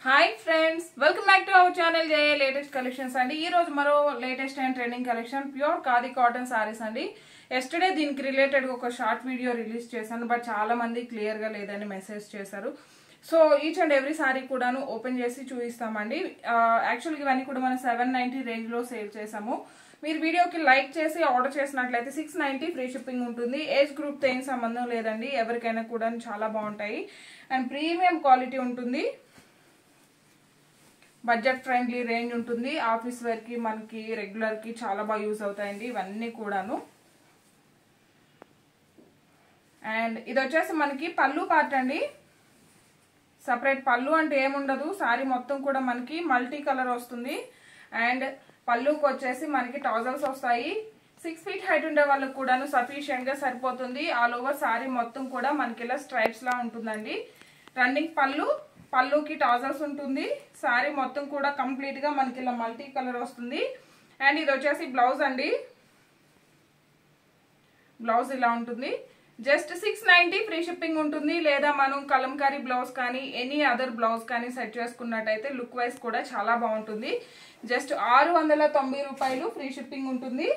Hi friends, welcome back to our channel J latest collections అండి. ఈ రోజు మరో latest and trending collection pure khadi cotton saris అండి. Yesterday దీనికి రిలేటెడ్ ఒక షార్ట్ వీడియో రిలీజ్ చేశాను, బట్ చాలా మంది క్లియర్ గా లేదని మెసేజ్ చేశారు. So each and every sorry కూడాను ఓపెన్ చేసి చూపిస్తామండి. యాక్చువల్గా ఇవన్నీ కూడా మనం 790 రేంజ్ లో సేల్ చేసాము. మీరు వీడియోకి లైక్ చేసి ఆర్డర్ చేసినట్లయితే 690 ఫ్రీ షిప్పింగ్ ఉంటుంది. ఏజ్ గ్రూప్ తో ఏం సంబంధం లేదండి, ఎవరికైనా కూడా చాలా బాగుంటాయి అండ్ ప్రీమియం క్వాలిటీ ఉంటుంది. బడ్జెట్ ఫ్రెండ్లీ రేంజ్ ఉంటుంది. ఆఫీస్ వేర్ కి మనకి రెగ్యులర్ కి చాలా బాగా యూజ్ అవుతాయండి ఇవన్నీ కూడాను. అండ్ ఇది వచ్చేసి మనకి పళ్ళు పార్ట్ అండి. సపరేట్ పళ్ళు అంటే ఏముండదు, సారీ మొత్తం కూడా మనకి మల్టీ కలర్ వస్తుంది. అండ్ పళ్ళుకి వచ్చేసి మనకి టాజల్స్ వస్తాయి. 6 ఫీట్ హైట్ ఉండే వాళ్ళకి కూడాను సఫిషియెంట్ గా సరిపోతుంది. ఆల్ ఓవర్ సారీ మొత్తం కూడా మనకి ఇలా స్ట్రైప్స్ లా ఉంటుందండి. రన్నింగ్ పళ్ళుకి టాజల్స్ ఉంటుంది. సారీ మొత్తం కూడా కంప్లీట్ గా మనకి ఇలా మల్టీ కలర్ వస్తుంది. అండ్ ఇది వచ్చేసి బ్లౌజ్ అండి. బ్లౌజ్ ఇలా ఉంటుంది. జస్ట్ 690 ఫ్రీ షిప్పింగ్ ఉంటుంది. లేదా మనం కలంకారీ బ్లౌజ్ కానీ ఎనీ అదర్ బ్లౌజ్ కానీ సెట్ చేసుకున్నట్టయితే లుక్ వైజ్ కూడా చాలా బాగుంటుంది. జస్ట్ 690 రూపాయలు ఫ్రీ షిప్పింగ్ ఉంటుంది.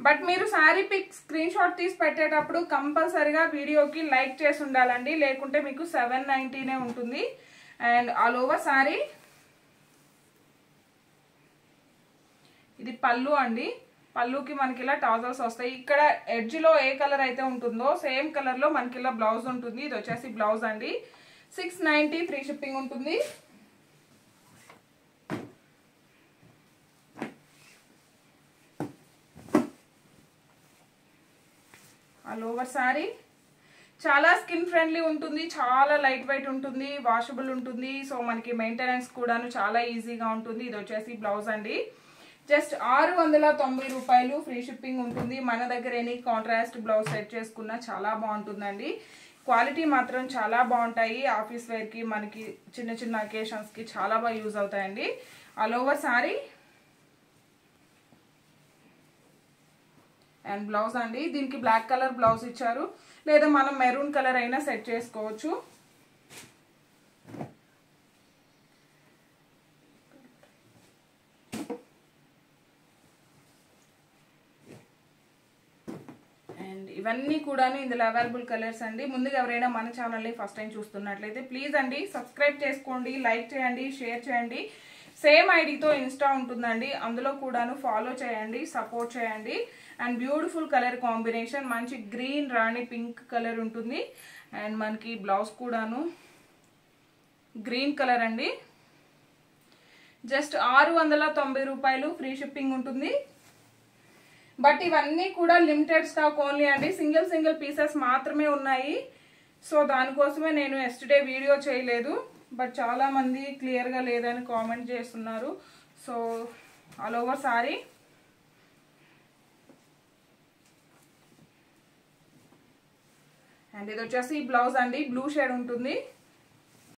బట్ మీరు శారీ పిక్ స్క్రీన్ షాట్ తీసి పెట్టేటప్పుడు కంపల్సరీగా వీడియోకి లైక్ చేసి ఉండాలండి, లేకుంటే మీకు 790నే ఉంటుంది. అండ్ ఆల్ ఓవర్ శారీ ఇది పళ్ళు అండి. పళ్ళుకి మనకి ఇలా టాజల్స్ వస్తాయి. ఇక్కడ ఎడ్జ్ లో ఏ కలర్ అయితే ఉంటుందో సేమ్ కలర్ లో మనకి ఇలా బ్లౌజ్ ఉంటుంది. ఇది వచ్చేసి బ్లౌజ్ అండి. 690 ఫ్రీ షిప్పింగ్ ఉంటుంది. ఆల్ ఓవర్ సారీ చాలా స్కిన్ ఫ్రెండ్లీ ఉంటుంది, చాలా లైట్ వెయిట్ ఉంటుంది, వాషబుల్ ఉంటుంది. సో మనకి మెయింటెనెన్స్ కూడాను చాలా ఈజీగా ఉంటుంది. ఇది వచ్చేసి బ్లౌజ్ అండి. జస్ట్ 690 రూపాయలు ఫ్రీ షిప్పింగ్ ఉంటుంది. మన దగ్గర ఎనీ కాంట్రాస్ట్ బ్లౌజ్ సెట్ చేసుకున్నా చాలా బాగుంటుందండి. క్వాలిటీ మాత్రం చాలా బాగుంటాయి. ఆఫీస్ వేర్ కి మనకి చిన్న చిన్న అకేషన్స్ కి చాలా బాగా యూజ్ అవుతాయండి. All over sorry and blouse అండి. దీనికి బ్లాక్ కలర్ బ్లౌజ్ ఇచ్చారు, లేదా మనం మెరూన్ కలర్ అయినా సెట్ చేసుకోవచ్చు. అండ్ ఇవన్నీ కూడా ఇందులో అవైలబుల్ కలర్స్ అండి. ముందుగా ఎవరైనా మన ఛానల్ని ఫస్ట్ టైం చూస్తున్నట్లయితే ప్లీజ్ అండి సబ్స్క్రైబ్ చేసుకోండి, లైక్ చేయండి, షేర్ చేయండి. సేమ్ ఐడితో ఇన్స్టా ఉంటుందండి, అందులో కూడాను ఫాలో చేయండి, సపోర్ట్ చేయండి. అండ్ బ్యూటిఫుల్ కలర్ కాంబినేషన్, మంచి గ్రీన్ రాణి పింక్ కలర్ ఉంటుంది. అండ్ మనకి బ్లౌజ్ కూడాను గ్రీన్ కలర్ అండి. జస్ట్ 690 రూపాయలు ఫ్రీ షిప్పింగ్ ఉంటుంది. బట్ ఇవన్నీ కూడా లిమిటెడ్ స్టాక్ ఓన్లీ అండి. సింగిల్ పీసెస్ మాత్రమే ఉన్నాయి. సో దానికోసమే నేను ఎస్టర్డే వీడియో చేయలేదు, బట్ చాలా మంది క్లియర్గా లేదని కామెంట్ చేస్తున్నారు. So all over sorry and ఇది వచ్చేసి బ్లౌజ్ అండి. బ్లూ షేడ్ ఉంటుంది.